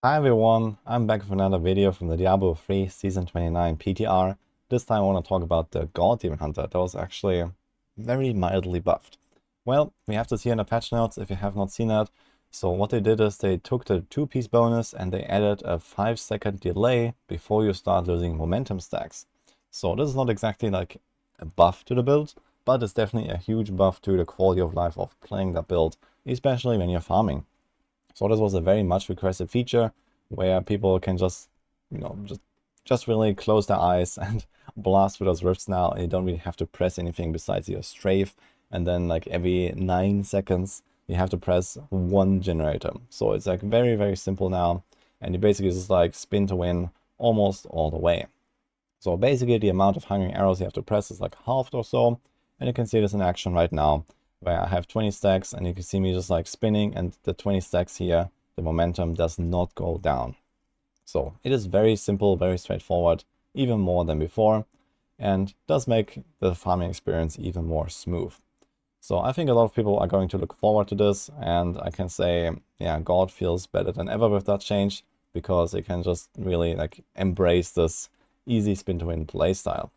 Hi everyone, I'm back with another video from the Diablo 3 Season 29 PTR. This time I want to talk about the God Demon Hunter that was actually very mildly buffed. Well, we have this here in the patch notes if you have not seen that. So what they did is they took the 2-piece bonus and they added a 5-second delay before you start losing momentum stacks. So this is not exactly like a buff to the build, but it's definitely a huge buff to the quality of life of playing that build, especially when you're farming. So this was a very much requested feature where people can just, just really close their eyes and blast through those rifts now. And you don't really have to press anything besides your strafe. And then like every 9 seconds, you have to press one generator. So it's like very, very simple now. And you basically just like spin to win almost all the way. So basically the amount of hungry arrows you have to press is like halved or so. And you can see this in action right now, where I have 20 stacks and you can see me just like spinning, and the 20 stacks here, the momentum does not go down. So it is very simple, very straightforward, even more than before, and does make the farming experience even more smooth. So I think a lot of people are going to look forward to this, and I can say, yeah, God feels better than ever with that change, because it can just really like embrace this easy spin to win playstyle.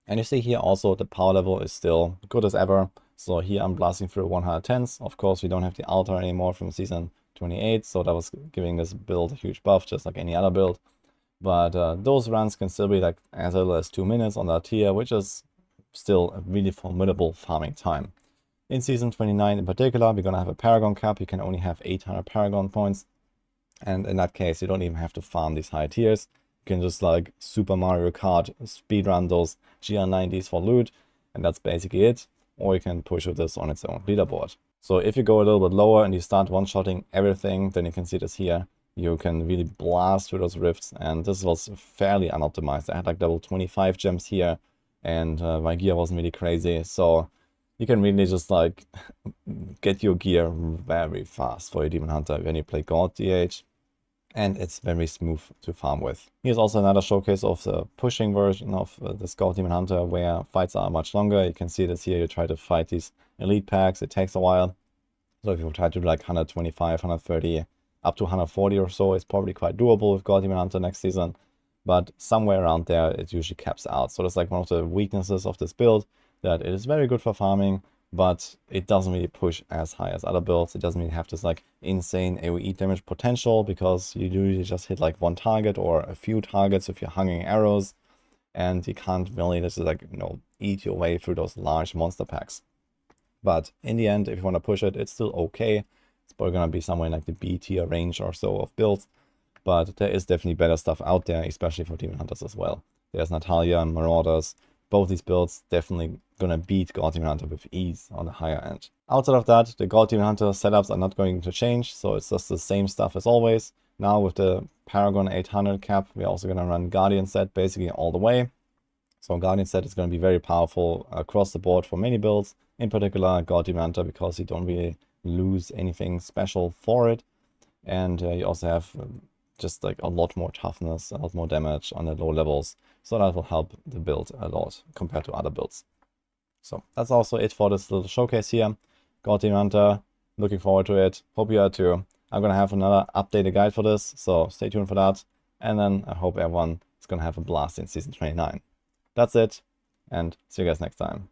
And you see here also the power level is still good as ever. So here I'm blasting through 110s. Of course, we don't have the altar anymore from season 28, so that was giving this build a huge buff, just like any other build. But those runs can still be like as little as 2 minutes on that tier, which is still a really formidable farming time. In season 29 in particular, we're going to have a Paragon cap. You can only have 800 Paragon points. And in that case, you don't even have to farm these high tiers. You can just like Super Mario Kart speedrun those GR90s for loot, and that's basically it. Or you can push with this on its own leaderboard. So if you go a little bit lower and you start one-shotting everything, then you can see this here. You can really blast through those rifts, and this was fairly unoptimized. I had like level 25 gems here, and my gear wasn't really crazy. So you can really just like get your gear very fast for your Demon Hunter when you play God DH. And it's very smooth to farm with. Here's also another showcase of the pushing version of the Scout Demon Hunter, where fights are much longer. You can see this here. You try to fight these elite packs. It takes a while. So if you try to do like 125, 130, up to 140 or so, it's probably quite doable with God Demon Hunter next season. But somewhere around there, it usually caps out. So that's like one of the weaknesses of this build, that it is very good for farming, but it doesn't really push as high as other builds. It doesn't really have this like insane AoE damage potential, because you usually just hit like one target or a few targets with your hanging arrows, and you can't really just like, eat your way through those large monster packs. But in the end, if you want to push it, it's still okay. It's probably going to be somewhere in like the B tier range or so of builds, but there is definitely better stuff out there, especially for Demon Hunters as well. There's Natalia and Marauders. Both these builds definitely gonna beat God Demon Hunter with ease on the higher end. Outside of that, the God Demon Hunter setups are not going to change, so it's just the same stuff as always. Now with the Paragon 800 cap, we're also gonna run Guardian set basically all the way. So Guardian set is gonna be very powerful across the board for many builds, in particular God Demon Hunter, because you don't really lose anything special for it. And you also have just like a lot more toughness, a lot more damage on the low levels. So that will help the build a lot compared to other builds. So that's also it for this little showcase here. God Demon Hunter, looking forward to it. Hope you are too. I'm going to have another updated guide for this, so stay tuned for that. And then I hope everyone is going to have a blast in Season 29. That's it, and see you guys next time.